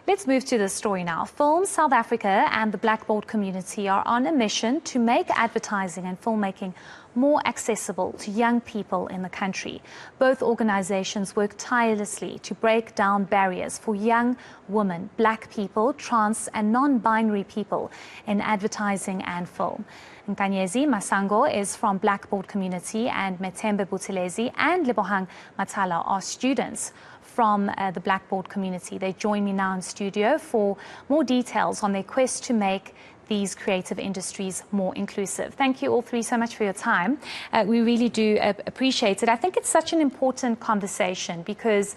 Let's move to the story now. Film South Africa and the Blackboard Community are on a mission to make advertising and filmmaking more accessible to young people in the country. Both organizations work tirelessly to break down barriers for young women, black people, trans and non-binary people in advertising and film. Nkanyezi Masango is from Blackboard Community and Methembe Buthelezi and Lebogang Mathala are students from the Blackboard Community. They join me now in studio for more details on their quest to make these creative industries more inclusive. Thank you all three so much for your time. We really do appreciate it. I think it's such an important conversation because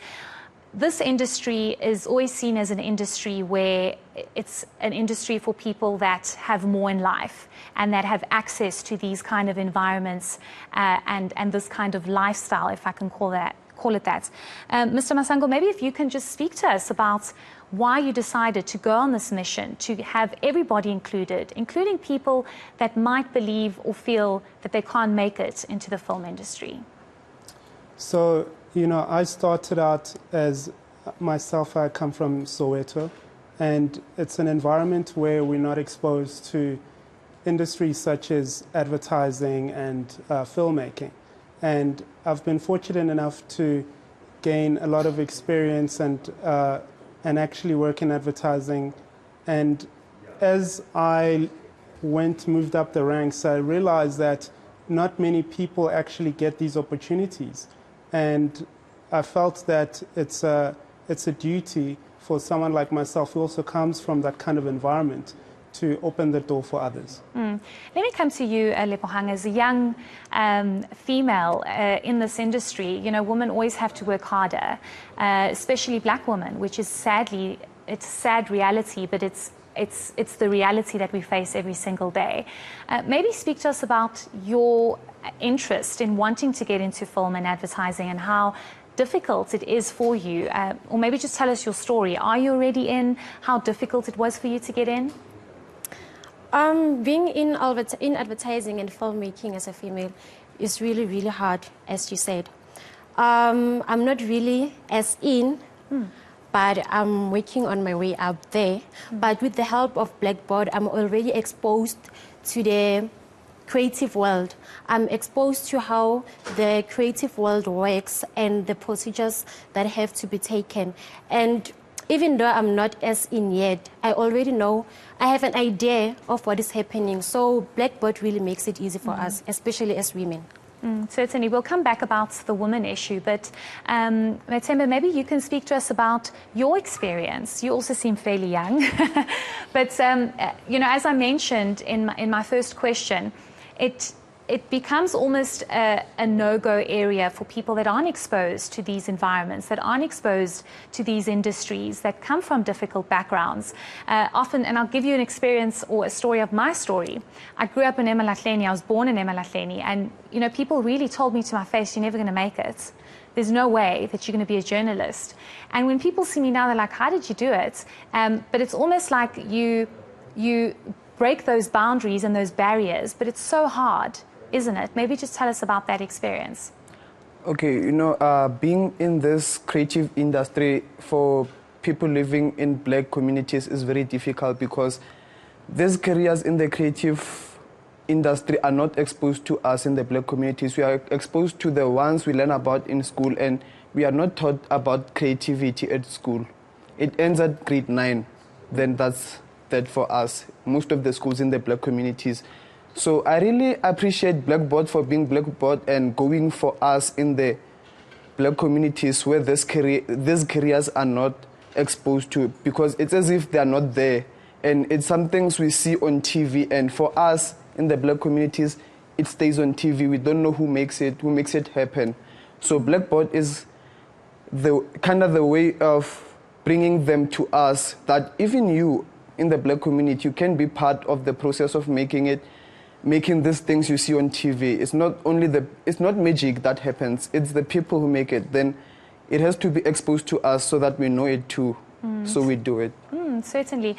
this industry is always seen as an industry where it's an industry for people that have more in life and that have access to these kind of environments and this kind of lifestyle, if I can call it that. Mr. Masango, maybe if you can just speak to us about why you decided to go on this mission to have everybody included, including people that might believe or feel that they can't make it into the film industry. So, you know, I started out as myself, I come from Soweto, and it's an environment where we're not exposed to industries such as advertising and filmmaking. And I've been fortunate enough to gain a lot of experience and actually work in advertising. And as I moved up the ranks, I realized that not many people actually get these opportunities. And I felt that it's a duty for someone like myself who also comes from that kind of environment to open the door for others. Let me come to you, Lebogang, as a young female in this industry. You know, women always have to work harder, especially black women, which is sadly, it's a sad reality, but it's the reality that we face every single day. Maybe speak to us about your interest in wanting to get into film and advertising and how difficult it is for you, or maybe just tell us your story. Are you already in? How difficult it was for you to get in? Being in advertising and filmmaking as a female is really, really hard, as you said. I'm not really as in, but I'm working on my way up there. But with the help of Blackboard, I'm already exposed to the creative world. I'm exposed to how the creative world works and the procedures that have to be taken. And even though I'm not as in yet, I already know, I have an idea of what is happening. So Blackboard really makes it easy for us, especially as women. Certainly. We'll come back about the woman issue, but Methembe, maybe you can speak to us about your experience. You also seem fairly young. But, you know, as I mentioned in my first question, it becomes almost a no-go area for people that aren't exposed to these environments, that aren't exposed to these industries, that come from difficult backgrounds. Often, and I'll give you an experience or a story of my story. I grew up in eMalahleni, I was born in eMalahleni, and you know, people really told me to my face, you're never going to make it. There's no way that you're going to be a journalist. And when people see me now, they're like, how did you do it? But it's almost like you break those boundaries and those barriers, but it's so hard, isn't it? Maybe just tell us about that experience. Okay, you know, being in this creative industry for people living in black communities is very difficult because these careers in the creative industry are not exposed to us in the black communities. We are exposed to the ones we learn about in school, and we are not taught about creativity at school. It ends at grade 9, then that's that for us, most of the schools in the black communities. So I really appreciate Blackboard for being Blackboard and going for us in the black communities where these careers are not exposed to, because it's as if they are not there. And it's some things we see on TV, and for us in the black communities, it stays on TV. We don't know who makes it happen. So Blackboard is the kind of the way of bringing them to us, that even you in the black community, you can be part of the process of making these things you see on TV. It's not only it's not magic that happens, it's the people who make it. Then it has to be exposed to us so that we know it too. So we do it. Certainly.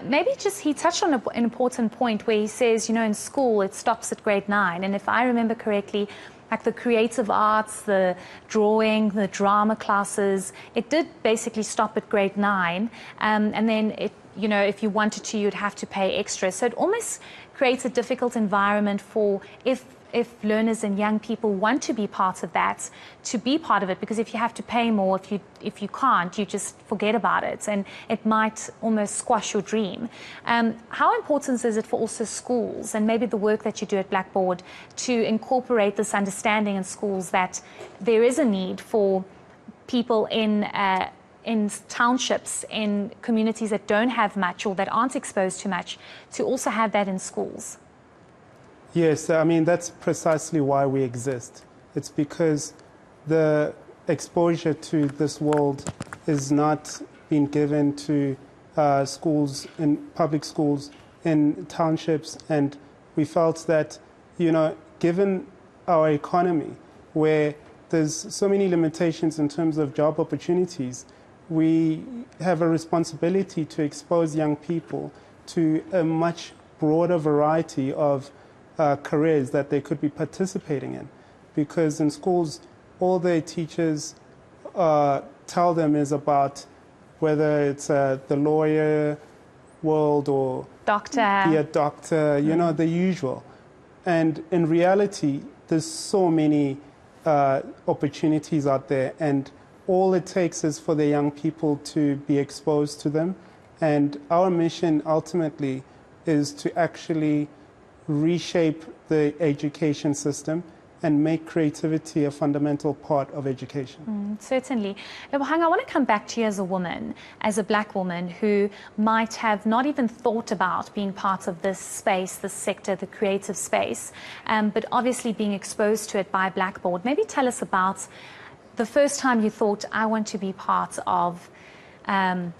Maybe just he touched on an important point where he says, you know, in school it stops at grade 9. And if I remember correctly, like the creative arts, the drawing, the drama classes. It did basically stop at grade 9, and then it, you know, if you wanted to, you'd have to pay extra. So it almost creates a difficult environment for if learners and young people want to be part of that, to be part of it, because if you have to pay more, if you can't, you just forget about it, and it might almost squash your dream. How important is it for also schools, and maybe the work that you do at Blackboard, to incorporate this understanding in schools that there is a need for people in townships, in communities that don't have much or that aren't exposed to much, to also have that in schools? Yes, I mean, that's precisely why we exist. It's because the exposure to this world is not being given to schools, in public schools, in townships, and we felt that, you know, given our economy, where there's so many limitations in terms of job opportunities, we have a responsibility to expose young people to a much broader variety of careers that they could be participating in. Because in schools, all their teachers tell them is about whether it's the lawyer world or doctor, be a doctor, you know, the usual. And in reality, there's so many opportunities out there, and all it takes is for the young people to be exposed to them. And our mission ultimately is to actually reshape the education system and make creativity a fundamental part of education. Certainly. Lebogang, I want to come back to you as a woman, as a black woman who might have not even thought about being part of this space, this sector, the creative space, but obviously being exposed to it by Blackboard. Maybe tell us about the first time you thought, I want to be part of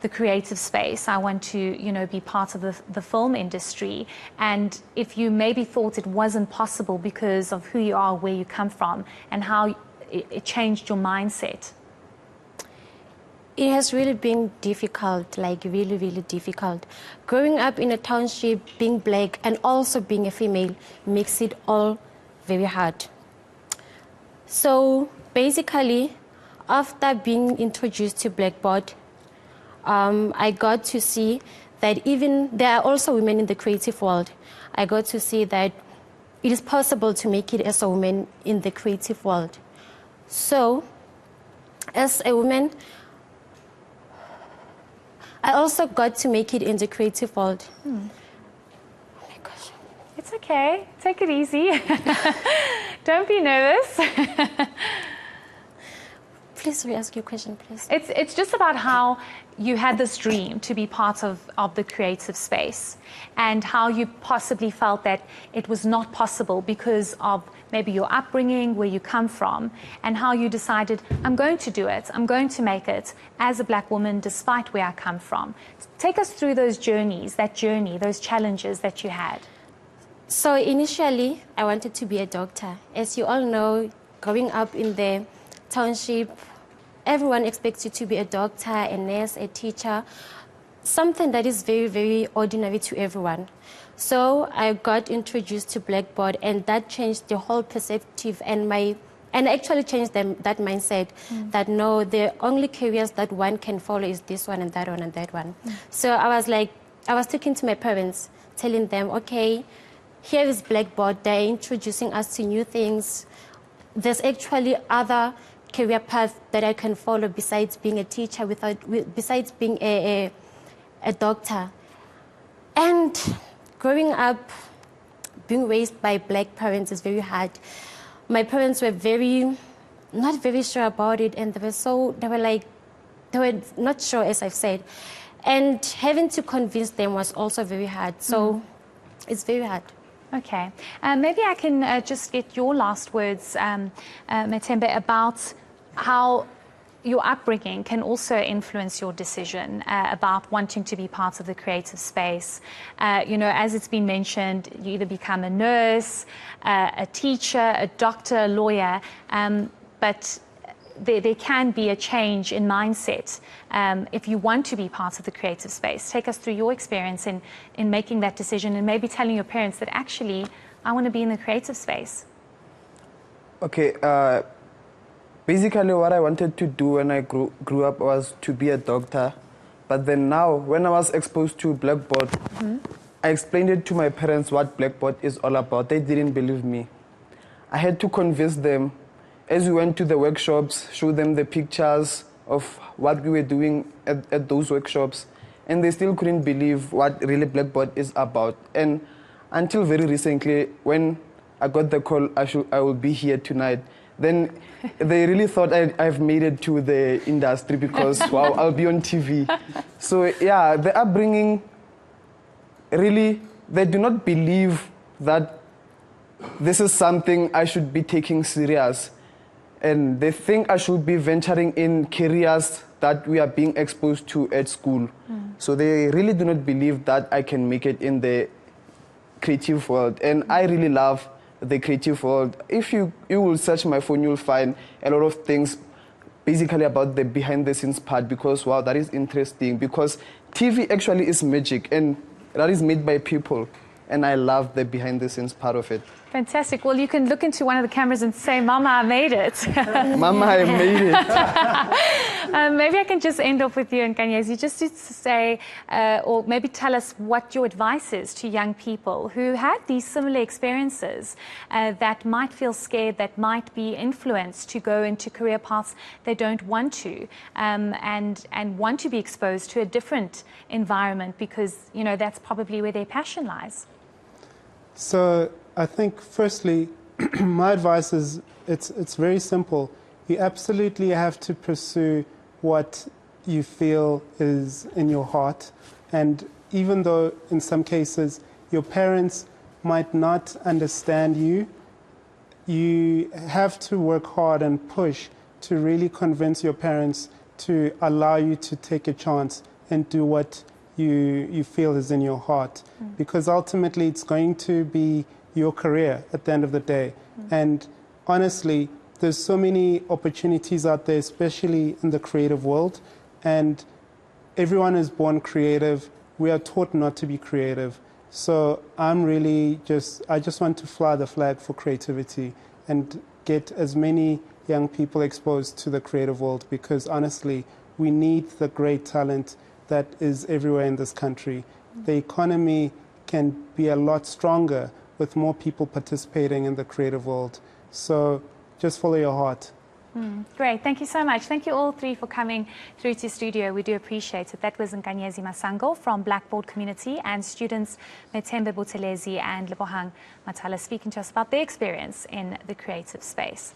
the creative space, I want to, you know, be part of the film industry, and if you maybe thought it wasn't possible because of who you are, where you come from, and how it changed your mindset. It has really been difficult, like really, really difficult. Growing up in a township, being black, and also being a female makes it all very hard. So basically, after being introduced to Blackboard, I got to see that even there are also women in the creative world. I got to see that it is possible to make it as a woman in the creative world. So, as a woman, I also got to make it in the creative world. Oh my gosh. It's okay. Take it easy. Don't be nervous. Please re-ask your question, please. It's just about how you had this dream to be part of the creative space, and how you possibly felt that it was not possible because of maybe your upbringing, where you come from, and how you decided, I'm going to do it, I'm going to make it as a black woman despite where I come from. Take us through those journeys, those challenges that you had. So initially, I wanted to be a doctor. As you all know, growing up in the township, everyone expects you to be a doctor, a nurse, a teacher, something that is very, very ordinary to everyone. So I got introduced to Blackboard, and that changed the whole perspective and actually changed that mindset that no, the only careers that one can follow is this one and that one and that one. So I was talking to my parents, telling them, okay, here is Blackboard, they're introducing us to new things. There's actually other career paths that I can follow besides being a teacher, besides being a doctor. And growing up, being raised by black parents is very hard. My parents were not very sure about it, and they were not sure, as I've said. And having to convince them was also very hard. So it's very hard. Okay. Maybe I can just get your last words, Methembe, about how your upbringing can also influence your decision about wanting to be part of the creative space. You know, as it's been mentioned, you either become a nurse, a teacher, a doctor, a lawyer, but there can be a change in mindset if you want to be part of the creative space. Take us through your experience in making that decision, and maybe telling your parents that actually, I want to be in the creative space. Okay, basically what I wanted to do when I grew up was to be a doctor. But then now, when I was exposed to Blackboard, I explained it to my parents what Blackboard is all about. They didn't believe me. I had to convince them. As we went to the workshops, show them the pictures of what we were doing at those workshops, and they still couldn't believe what really Blackboard is about. And until very recently, when I got the call I will be here tonight, then they really thought I've made it to the industry because, wow, I'll be on TV. So yeah, the upbringing, really, they do not believe that this is something I should be taking serious. And they think I should be venturing in careers that we are being exposed to at school. So they really do not believe that I can make it in the creative world. And I really love the creative world. If you will search my phone, you'll find a lot of things basically about the behind the scenes part, because wow, that is interesting, because TV actually is magic and that is made by people. And I love the behind the scenes part of it. Fantastic. Well, you can look into one of the cameras and say, Mama, I made it. Mama, I made it. Maybe I can just end off with you, Nkanyezi, just to say, or maybe tell us what your advice is to young people who had these similar experiences that might feel scared, that might be influenced to go into career paths they don't want to, and want to be exposed to a different environment because, you know, that's probably where their passion lies. So I think, firstly, my advice is it's very simple. You absolutely have to pursue what you feel is in your heart. And even though in some cases your parents might not understand you, you have to work hard and push to really convince your parents to allow you to take a chance and do what you feel is in your heart. Because ultimately it's going to be your career at the end of the day. And honestly, there's so many opportunities out there, especially in the creative world. And everyone is born creative. We are taught not to be creative. So I just want to fly the flag for creativity and get as many young people exposed to the creative world, because honestly, we need the great talent that is everywhere in this country. The economy can be a lot stronger with more people participating in the creative world. So just follow your heart. Great, thank you so much. Thank you all three for coming through to studio. We do appreciate it. That was Nkanyezi Masango from Blackboard Community and students Methembe Buthelezi and Lebogang Mathala speaking to us about their experience in the creative space.